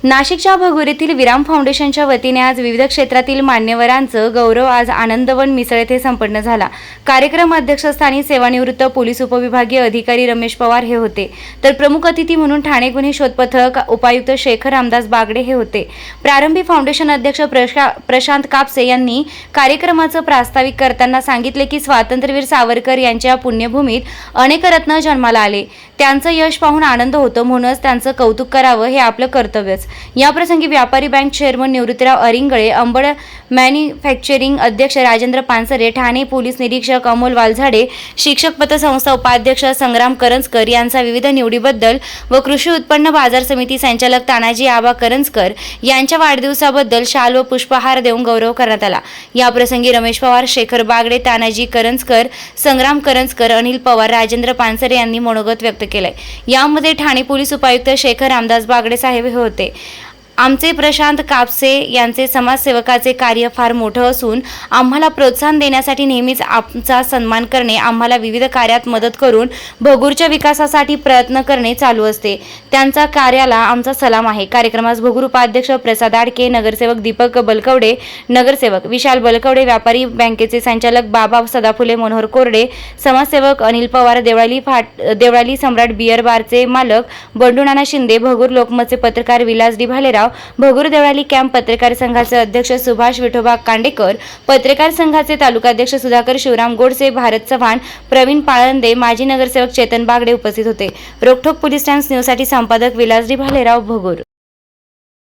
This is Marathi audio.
नाशिकच्या भगूर येथील विराम फाउंडेशनच्या वतीने आज विविध क्षेत्रातील मान्यवरांचं गौरव आज आनंदवन मिसळ येथे संपन्न झाला। कार्यक्रम अध्यक्षस्थानी सेवानिवृत्त पोलीस उपविभागीय अधिकारी रमेश पवार हे होते, तर प्रमुख अतिथी म्हणून ठाणे गुन्हे शोध पथक उपायुक्त शेखर रामदास बागडे हे होते। प्रारंभी फाउंडेशन अध्यक्ष प्रशांत कापसे यांनी कार्यक्रमाचं प्रास्ताविक करताना सांगितले की स्वातंत्र्यवीर सावरकर यांच्या पुण्यभूमीत अनेक रत्न जन्माला आले, त्यांचं यश पाहून आनंद होतो, म्हणूनच त्यांचं कौतुक करावं हे आपलं कर्तव्यच। याप्रसंगी व्यापारी bank chairman Nivruttirao अरिंगळे, Ambad manufacturing अध्यक्ष राजेंद्र पानसरे, ठाणे पोलीस निरीक्षक अमोल वालझाडे, शिक्षक पतसंस्था उपाध्यक्ष संग्राम करंजकर यांचा विविध निवडीबद्दल व कृषी उत्पन्न बाजार समिती संचालक तानाजी आबा करंजकर यांच्या वाढदिवसाबद्दल शाल व पुष्पहार देऊन गौरव करण्यात आला। याप्रसंगी रमेश पवार, शेखर बागडे, तानाजी करंजकर, संग्राम करंजकर, अनिल पवार, राजेंद्र पानसरे यांनी मनोगत व्यक्त केले। यामध्ये ठाणे पोलीस उपायुक्त शेखर रामदास बागडे साहेब हे होते। आमचे प्रशांत कापसे यांचे समाजसेवकाचे कार्य फार मोठं असून आम्हाला प्रोत्साहन देण्यासाठी नेहमीच आमचा सन्मान करणे, आम्हाला विविध कार्यात मदत करून भगूरच्या विकासासाठी प्रयत्न करणे चालू असते। त्यांचा कार्याला आमचा सलाम आहे। कार्यक्रमास भगूर उपाध्यक्ष प्रसाद आडके, नगरसेवक दीपक बलकवडे, नगरसेवक विशाल बलकवडे, व्यापारी बँकेचे संचालक बाबा सदाफुले, मनोहर कोरडे, समाजसेवक अनिल पवार, देवळाली सम्राट बियर बारचे मालक बंडूनाना शिंदे, भगूर लोकमतचे पत्रकार विलास डी भालेराव, भगूर देवळाली कॅम्प पत्रकार संघाचे अध्यक्ष सुभाष विठोबा कांडेकर, पत्रकार संघाचे तालुकाध्यक्ष सुधाकर शिवराम गोडसे, भारत चव्हाण, प्रवीण पाळंदे, माजी नगरसेवक चेतन बागडे उपस्थित होते। रोकठोक पोलीस टाइम्स न्यूजसाठी संपादक विलास डी भालेराव, भगूर।